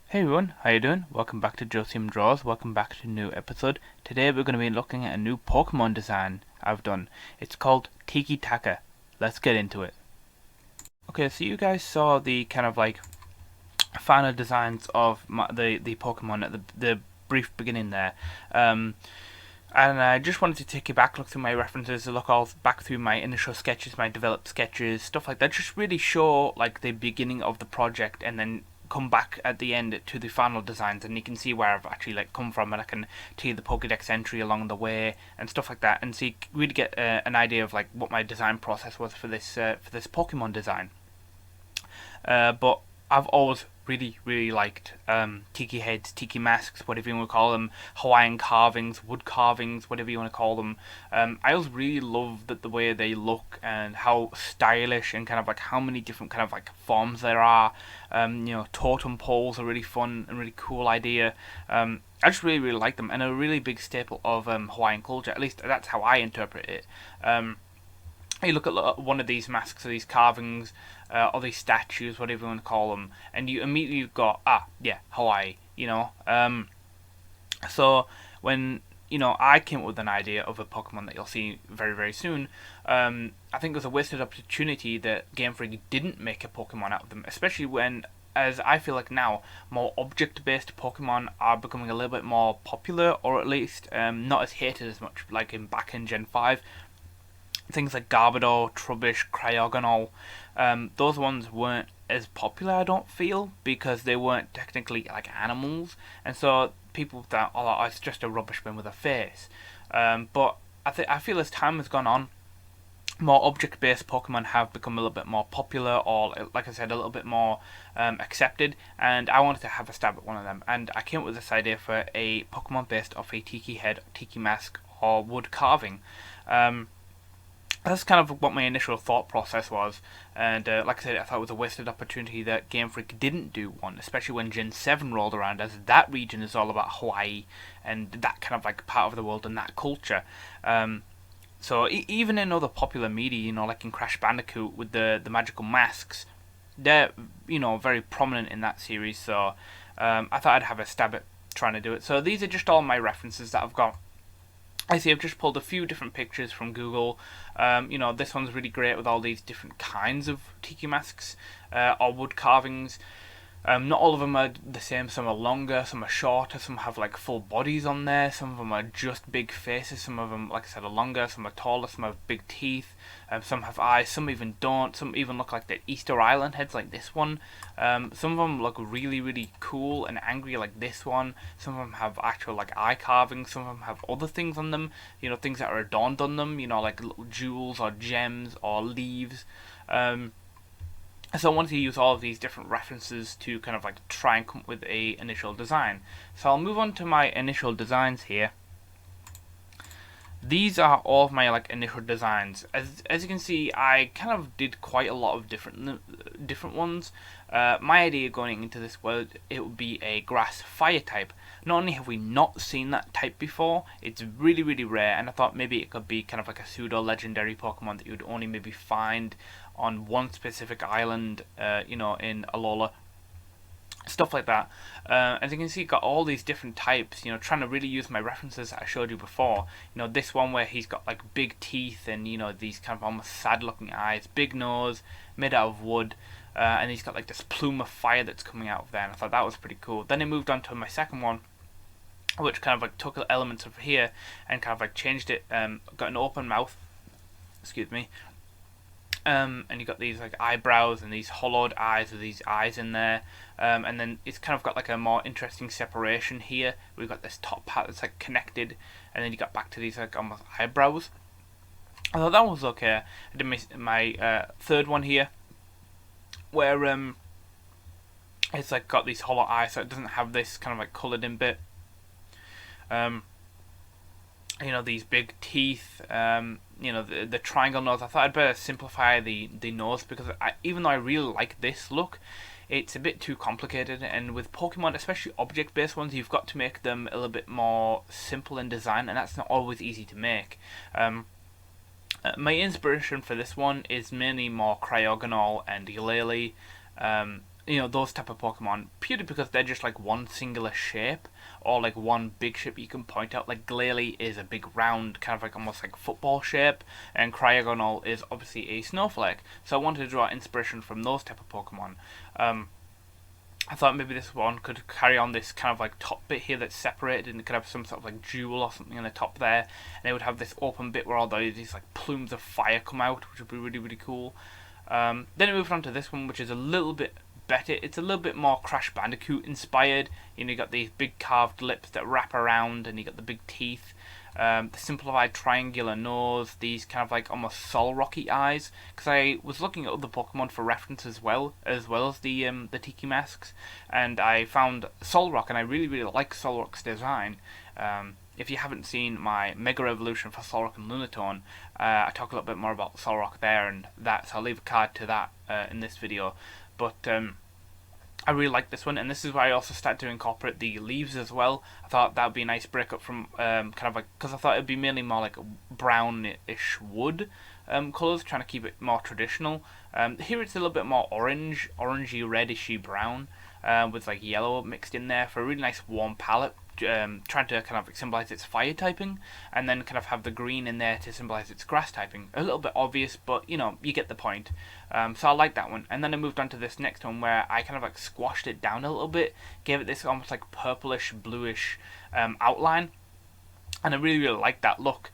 Hey everyone, how you doing? Welcome back to JOECMDRAWZ, welcome back to a new episode. Today we're going to be looking at a new Pokemon design I've done. It's called TikkiTakka. Let's get into it. Okay, so you guys saw the kind of like final designs of the Pokemon at the brief beginning there. Um, and I just wanted to take you back, look through my references, look all back through my initial sketches, my developed sketches, stuff like that. Just really show like the beginning of the project, and then come back at the end to the final designs, and you can see where I've actually like come from, and I can tell you the Pokédex entry along the way and stuff like that, and so you really get an idea of like what my design process was for this Pokemon design. But I've always really liked tiki heads, tiki masks, whatever you want to call them, Hawaiian carvings, wood carvings, whatever you want to call them. I always really love the way they look and how stylish and kind of like how many different kind of like forms there are. Totem poles are really fun and really cool idea. I just really like them, and a really big staple of Hawaiian culture. At least that's how I interpret it. You look at one of these masks or these carvings or these statues, whatever you want to call them, and you immediately got, yeah, Hawaii, So when I came up with an idea of a Pokemon that you'll see very soon, I think it was a wasted opportunity that Game Freak didn't make a Pokemon out of them, especially when, as I feel like now, more object-based Pokemon are becoming a little bit more popular, or at least not as hated as much, like in back in Gen 5. Things like Garbodor, Trubbish, Cryogonal, those ones weren't as popular, I don't feel, because they weren't technically like animals, and so people thought, oh, it's just a rubbish bin with a face. But I feel as time has gone on, more object-based Pokemon have become a little bit more popular, or like I said, a little bit more accepted, and I wanted to have a stab at one of them, and I came up with this idea for a Pokemon based off a tiki head, tiki mask, or wood carving. That's kind of what my initial thought process was, and like I said, I thought it was a wasted opportunity that Game Freak didn't do one, especially when Gen 7 rolled around, as that region is all about Hawaii and that kind of like part of the world and that culture. So even in other popular media, like in Crash Bandicoot with the magical masks, they're very prominent in that series. So I thought I'd have a stab at trying to do it. So these are just all my references that I've got. I see I've just pulled a few different pictures from Google. This one's really great with all these different kinds of tiki masks or wood carvings. Not all of them are the same. Some are longer, some are shorter, some have like full bodies on there. Some of them are just big faces. Some of them, like I said, are longer. Some are taller. Some have big teeth. Some have eyes. Some even don't. Some even look like the Easter Island heads, like this one. Some of them look really cool and angry, like this one. Some of them have actual like eye carvings. Some of them have other things on them. Things that are adorned on them. Like little jewels or gems or leaves. So I wanted to use all of these different references to kind of like try and come up with a initial design. So I'll move on to my initial designs here. These are all of my like initial designs. As you can see, I kind of did quite a lot of different ones. My idea going into this was it would be a grass fire type. Not only have we not seen that type before, it's really rare, and I thought maybe it could be kind of like a pseudo legendary Pokemon that you would only maybe find on one specific island, in Alola, stuff like that. As you can see, got all these different types. Trying to really use my references that I showed you before. This one where he's got like big teeth and these kind of almost sad-looking eyes, big nose, made out of wood, and he's got like this plume of fire that's coming out of there. And I thought that was pretty cool. Then I moved on to my second one, which kind of like took elements of here and kind of like changed it. Got an open mouth. Excuse me. And you got these like eyebrows and these hollowed eyes with these eyes in there, and then it's kind of got like a more interesting separation here. We've got this top part that's like connected, and then you got back to these like almost eyebrows. I thought that was okay. I did my third one here, where it's like got these hollow eyes, so it doesn't have this kind of like coloured in bit. These big teeth, the triangle nose. I thought I'd better simplify the nose, because even though I really like this look, it's a bit too complicated, and with Pokemon, especially object-based ones, you've got to make them a little bit more simple in design, and that's not always easy to make. My inspiration for this one is mainly more Cryogonal and Eulalie. those type of Pokemon, purely because they're just like one singular shape, or like one big shape you can point out. Like Glalie is a big round, kind of like almost like football shape, and Cryogonal is obviously a snowflake. So I wanted to draw inspiration from those type of Pokemon. I thought maybe this one could carry on this kind of like top bit here that's separated, and it could have some sort of like jewel or something on the top there, and it would have this open bit where all these like plumes of fire come out, which would be really, really cool. Then it moved on to this one, which is a little bit better. It's a little bit more Crash Bandicoot inspired. You got these big carved lips that wrap around, and you got the big teeth. The simplified triangular nose, these kind of like almost Solrocky eyes. Because I was looking at other Pokemon for reference as well as the Tiki masks, and I found Solrock, and I really, really like Solrock's design. If you haven't seen my Mega Evolution for Solrock and Lunatone, I talk a little bit more about Solrock there and that, so I'll leave a card to that in this video. But I really like this one, and this is why I also started to incorporate the leaves as well. I thought that would be a nice breakup from kind of like, because I thought it would be mainly more like brownish wood colours, trying to keep it more traditional. Here it's a little bit more orange, orangey, redishy brown, with like yellow mixed in there for a really nice warm palette. Trying to kind of symbolize its fire typing, and then kind of have the green in there to symbolize its grass typing. A little bit obvious, but you get the point. So I like that one. And then I moved on to this next one where I kind of like squashed it down a little bit, gave it this almost like purplish, bluish outline, and I really, really like that look.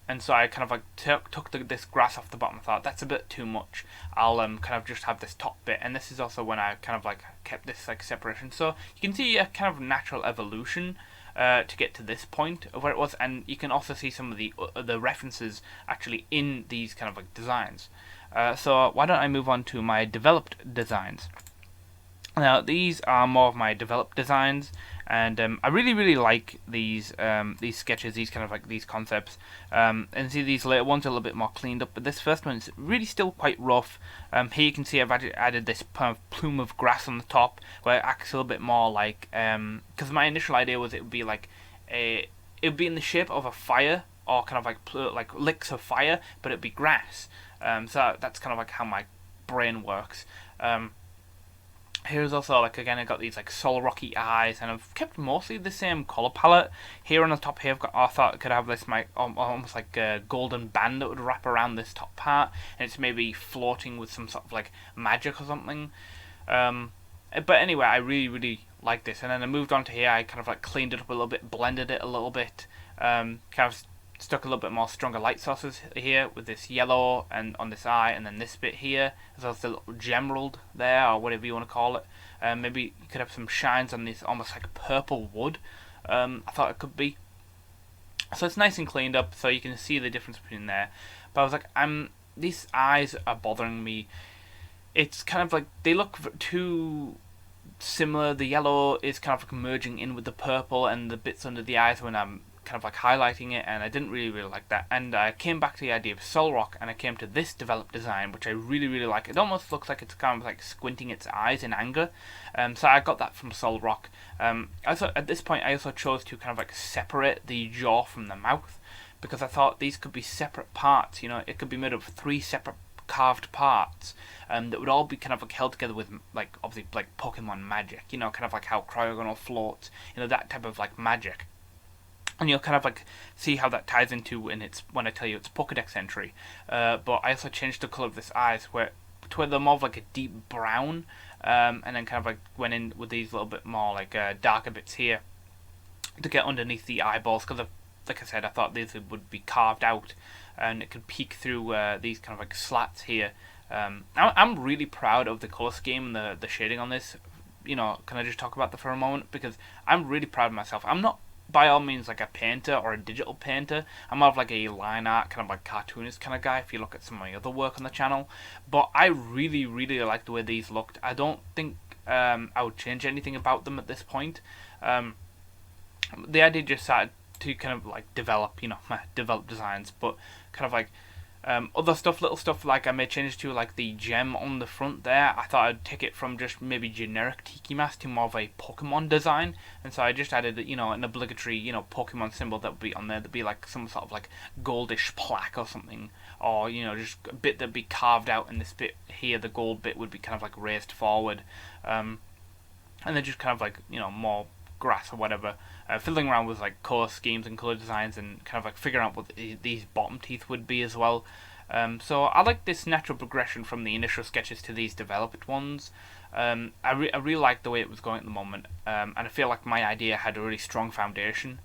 And so I kind of like took this grass off the bottom. I thought that's a bit too much. I'll kind of just have this top bit, and this is also when I kind of like kept this like separation. So you can see a kind of natural evolution to get to this point of where it was, and you can also see some of the references actually in these kind of like designs. So why don't I move on to my developed designs? Now these are more of my developed designs, and I really, really like these sketches, these kind of like these concepts. And see these later ones are a little bit more cleaned up, but this first one is really still quite rough. Here you can see I've added this kind of plume of grass on the top, where it acts a little bit more like, because my initial idea was it would be in the shape of a fire, or kind of like licks of fire, but it'd be grass. So that's kind of like how my brain works. Here's also, like, again, I've got these, like, Solrocky eyes, and I've kept mostly the same colour palette. Here on the top here, I thought I could have this, almost like a golden band that would wrap around this top part, and it's maybe floating with some sort of, like, magic or something. But anyway, I really, really like this. And then I moved on to here, I kind of, like, cleaned it up a little bit, blended it a little bit, kind of stuck a little bit more stronger light sources here with this yellow and on this eye, and then this bit here as well as the little gemerald there, or whatever you want to call it. Maybe you could have some shines on this almost like purple wood. I thought it could be. So it's nice and cleaned up, so you can see the difference between there. But I was like, these eyes are bothering me. It's kind of like they look too similar. The yellow is kind of like merging in with the purple, and the bits under the eyes when I'm kind of like highlighting it, and I didn't really, really like that. And I came back to the idea of Solrock, and I came to this developed design, which I really, really like. It almost looks like it's kind of like squinting its eyes in anger. So I got that from Solrock. Also, at this point, I also chose to kind of like separate the jaw from the mouth, because I thought these could be separate parts. It could be made of 3 separate carved parts that would all be kind of like held together with, like, obviously like Pokemon magic. Kind of like how Cryogonal floats. That type of like magic. And you'll kind of like see how that ties into when I tell you it's Pokedex entry. But I also changed the colour of this eyes to where they're more of like a deep brown, and then kind of like went in with these little bit more like darker bits here to get underneath the eyeballs, because like I said, I thought these would be carved out and it could peek through these kind of like slats here. I'm really proud of the colour scheme and the shading on this. Can I just talk about that for a moment? Because I'm really proud of myself. I'm not by all means like a painter or a digital painter. I'm more of like a line art, kind of like cartoonist kind of guy, if you look at some of my other work on the channel. But I really, really like the way these looked. I don't think I would change anything about them at this point. The idea just started to kind of like develop designs, but kind of like other stuff, little stuff, like I made changes to like the gem on the front there. I thought I'd take it from just maybe generic Tiki mask to more of a Pokemon design, and so I just added an obligatory Pokemon symbol that would be on there. That'd be like some sort of like goldish plaque or something or just a bit that'd be carved out, and this bit here, the gold bit, would be kind of like raised forward, and then just kind of like more grass or whatever. Fiddling around with like color schemes and color designs, and kind of like figuring out what these bottom teeth would be as well. So I like this natural progression from the initial sketches to these developed ones. I really like the way it was going at the moment, and I feel like my idea had a really strong foundation.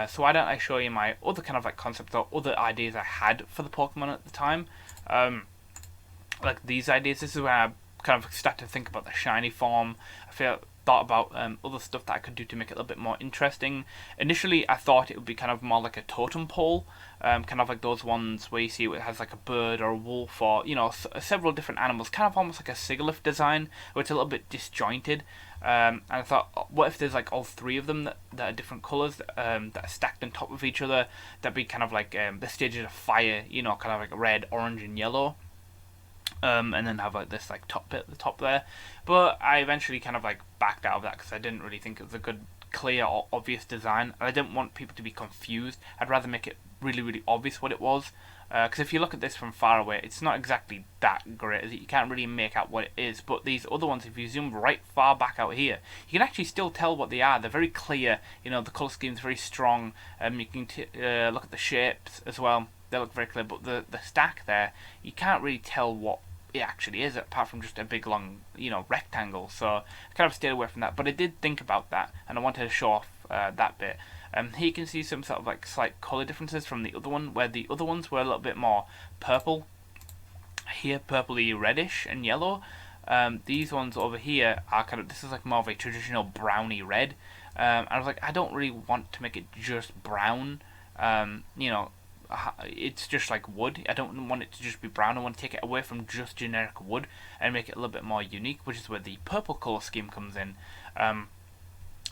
So why don't I show you my other kind of like concepts or other ideas I had for the Pokemon at the time. Like these ideas, this is where I kind of start to think about the shiny form. Thought about other stuff that I could do to make it a little bit more interesting. Initially, I thought it would be kind of more like a totem pole, kind of like those ones where you see it has like a bird or a wolf or several different animals, kind of almost like a Sigalith design, where it's a little bit disjointed. And I thought, what if there's like all three of them that are different colours, that are stacked on top of each other? That'd be kind of like the stages of fire, kind of like red, orange, and yellow. And then have like this like top bit at the top there. But I eventually kind of like backed out of that because I didn't really think it was a good, clear or obvious design, and I didn't want people to be confused. I'd rather make it really, really obvious what it was. Because if you look at this from far away, it's not exactly that great, is it? You can't really make out what it is. But these other ones, if you zoom right far back out here, you can actually still tell what they are. They're very clear. The color scheme's very strong. You can look at the shapes as well. They look very clear. But the stack there, you can't really tell what it actually is, apart from just a big long rectangle. So I kind of stayed away from that, but I did think about that, and I wanted to show off that bit. Here you can see some sort of like slight colour differences from the other one, where the other ones were a little bit more purple. Here, purpley reddish and yellow. These ones over here are this is like more of a traditional browny red. And I was like, I don't really want to make it just brown. It's just like wood. I don't want it to just be brown. I want to take it away from just generic wood and make it a little bit more unique, which is where the purple colour scheme comes in.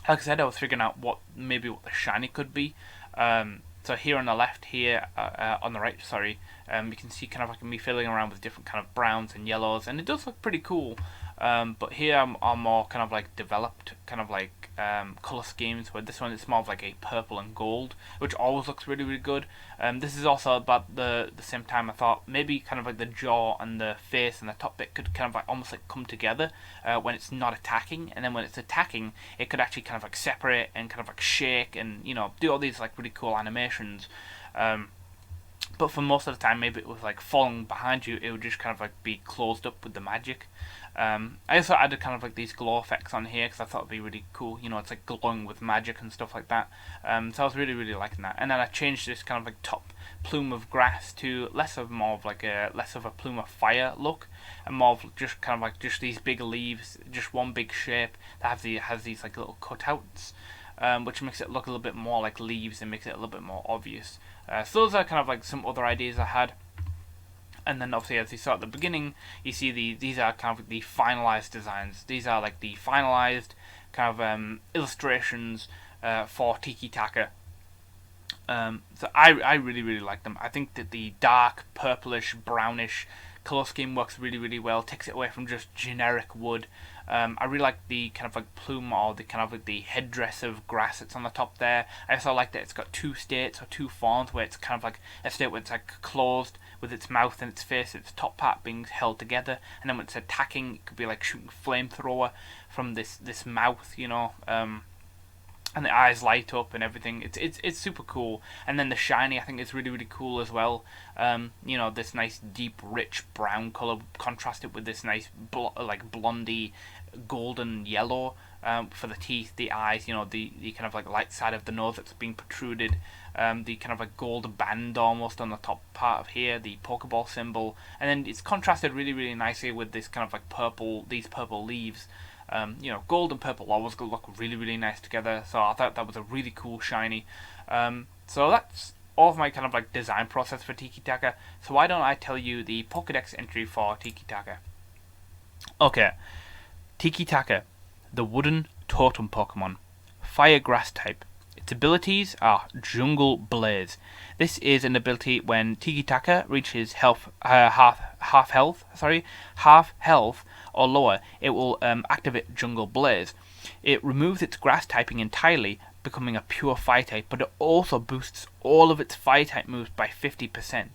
Like I said, I was figuring out what the shiny could be. So here on the left, on the right, sorry, you can see kind of like me fiddling around with different kind of browns and yellows, and it does look pretty cool. But here are more kind of like developed kind of like colour schemes, where this one is more of like a purple and gold, which always looks really, really good. This is also about the same time I thought maybe kind of like the jaw and the face and the top bit could kind of like almost like come together when it's not attacking, and then when it's attacking it could actually kind of like separate and kind of like shake and do all these like really cool animations. But for most of the time, maybe it was like falling behind you, it would just kind of like be closed up with the magic. I also added kind of like these glow effects on here because I thought it'd be really cool. It's like glowing with magic and stuff like that. So I was really, really liking that. And then I changed this kind of like top plume of grass to less of a plume of fire look, and more of just kind of like just these big leaves, just one big shape that has these like little cutouts. Which makes it look a little bit more like leaves and makes it a little bit more obvious. So those are kind of like some other ideas I had. And then obviously, as you saw at the beginning, you see these are kind of the finalized designs. These are like the finalized kind of illustrations for TikkiTakka. So I really, really like them. I think that the dark purplish brownish color scheme works really, really well. Takes it away from just generic wood. I really like the kind of like plume, or the kind of like the headdress of grass that's on the top there. I also like that it's got two states or two forms, where it's kind of like a state where it's like closed with its mouth and its face, its top part being held together, and then when it's attacking, it could be like shooting flamethrower from this mouth, and the eyes light up and everything. It's super cool. And then the shiny, I think, is really, really cool as well. This nice deep rich brown color contrasted with this nice like blondie golden yellow for the teeth, the eyes, the kind of like light side of the nose that's being protruded, the kind of like gold band almost on the top part of here, the Pokeball symbol, and then it's contrasted really, really nicely with this kind of like these purple leaves. Gold and purple always look really, really nice together, so I thought that was a really cool shiny. So that's all of my kind of like design process for TikkiTakka. So why don't I tell you the Pokédex entry for TikkiTakka? Okay, TikkiTakka, the wooden totem Pokemon, fire grass type. Its abilities are Jungle Blaze. This is an ability when TikkiTakka reaches half health or lower, it will activate Jungle Blaze. It removes its grass typing entirely, becoming a pure fire type, but it also boosts all of its fire type moves by 50%.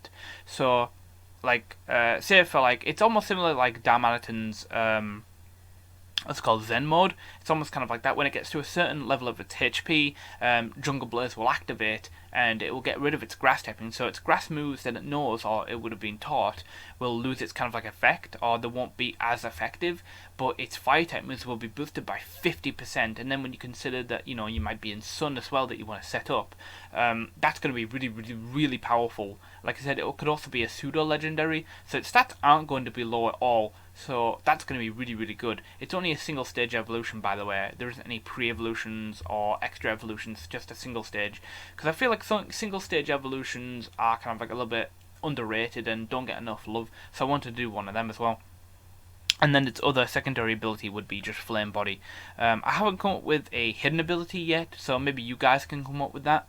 So say for like, it's almost similar like Darmanitan's it's called Zen mode. It's almost kind of like that. When it gets to a certain level of its HP, Jungle Blaze will activate and it will get rid of its grass typing. So its grass moves that it knows or it would have been taught will lose its kind of like effect, or they won't be as effective. But its fire type moves will be boosted by 50%. And then when you consider that you might be in Sun as well that you want to set up, that's going to be really, really, really powerful. Like I said, it could also be a pseudo legendary, so its stats aren't going to be low at all. So that's going to be really, really good. It's only a single stage evolution, by the way. There isn't any pre-evolutions or extra evolutions, just a single stage. Because I feel like some single stage evolutions are kind of like a little bit underrated and don't get enough love. So I wanted to do one of them as well. And then its other secondary ability would be just Flame Body. I haven't come up with a hidden ability yet, so maybe you guys can come up with that.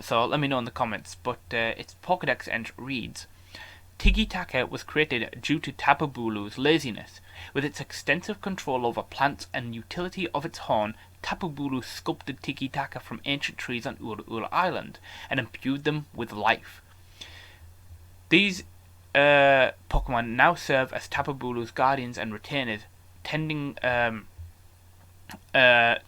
So let me know in the comments. But its Pokédex entry reads: TikiTakka was created due to Tapu Bulu's laziness. With its extensive control over plants and utility of its horn, Tapu Bulu sculpted TikiTakka from ancient trees on Ula Ula Island and imbued them with life. These Pokemon now serve as Tapu Bulu's guardians and retainers, tending to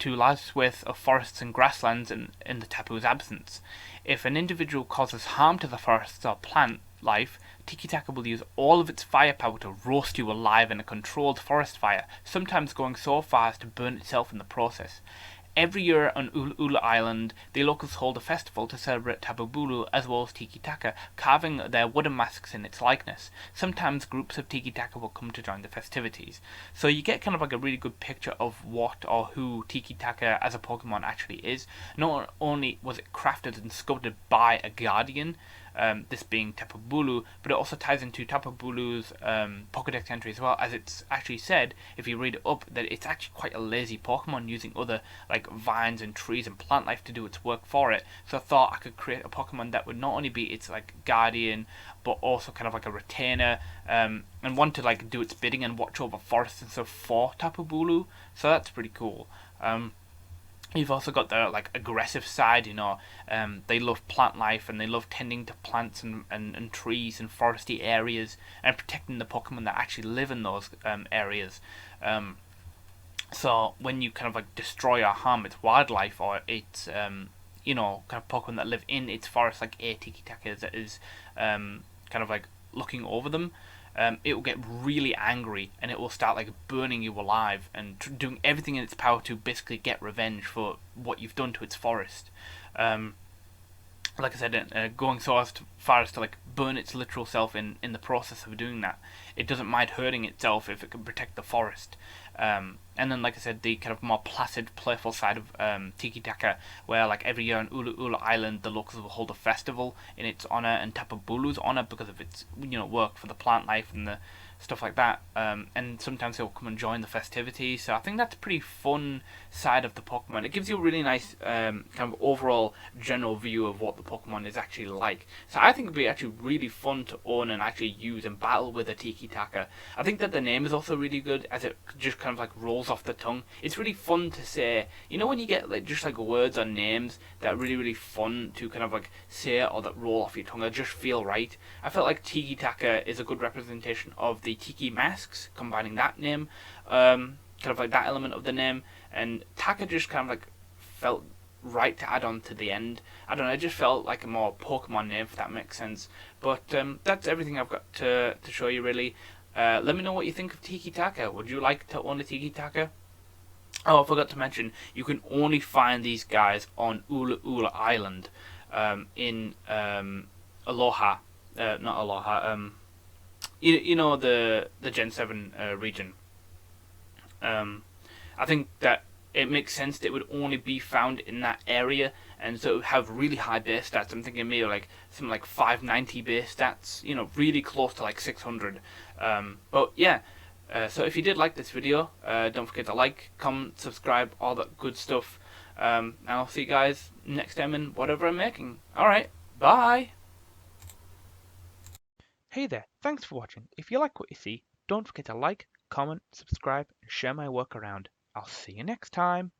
large swathes of forests and grasslands in the Tapu's absence. If an individual causes harm to the forests or plant life, TikiTakka will use all of its firepower to roast you alive in a controlled forest fire, sometimes going so far as to burn itself in the process. Every year on Ula Ula Island, the locals hold a festival to celebrate Tapu Bulu as well as TikiTakka, carving their wooden masks in its likeness. Sometimes groups of TikiTakka will come to join the festivities. So you get kind of like a really good picture of what or who TikiTakka as a Pokemon actually is. Not only was it crafted and sculpted by a guardian, this being Tapu Bulu, but it also ties into Tapu Bulu's Pokédex entry as well, as it's actually said, if you read it up, that it's actually quite a lazy Pokemon, using other like vines and trees and plant life to do its work for it. So I thought I could create a Pokemon that would not only be its like guardian, but also kind of like a retainer, and one to like do its bidding and watch over forests and stuff for Tapu Bulu. So that's pretty cool. You've also got the like aggressive side, they love plant life and they love tending to plants and trees and foresty areas and protecting the Pokemon that actually live in those areas. So when you kind of like destroy or harm its wildlife or its kind of Pokemon that live in its forest, like a TikiTakka that is kind of like looking over them, it will get really angry and it will start like burning you alive and doing everything in its power to basically get revenge for what you've done to its forest. Like I said, going so far as to like burn its literal self in the process of doing that. It doesn't mind hurting itself if it can protect the forest. And then, like I said, the kind of more placid, playful side of TikiTakka, where like every year on Ula Ula Island, the locals will hold a festival in its honor and Tapu Bulu's honor because of its work for the plant life and the stuff like that. And sometimes they'll come and join the festivities. So I think that's a pretty fun side of the Pokemon. It gives you a really nice kind of overall general view of what the Pokemon is actually like. So I think it'd be actually really fun to own and actually use and battle with a TikiTakka. I think that the name is also really good, as it just kind of like rolls off the tongue. It's really fun to say. When you get like just like words or names that are really, really fun to kind of like say or that roll off your tongue, that just feel right. I felt like TikiTakka is a good representation of the Tiki masks, combining that name, kind of like that element of the name, and Taka just kind of like felt right to add on to the end. I don't know, it just felt like a more Pokemon name, if that makes sense. But that's everything I've got to show you, really. Let me know what you think of TikiTakka. Would you like to own a TikiTakka? Oh, I forgot to mention, you can only find these guys on Ula Ula Island, in Aloha, not Aloha, the Gen 7 region. I think that it makes sense that it would only be found in that area, and so it would have really high base stats. I'm thinking maybe like something like 590 base stats, really close to like 600. But yeah, so if you did like this video, don't forget to like, comment, subscribe, all that good stuff. And I'll see you guys next time in whatever I'm making. Alright, bye! Hey there, thanks for watching. If you like what you see, don't forget to like, comment, subscribe, and share my work around. I'll see you next time.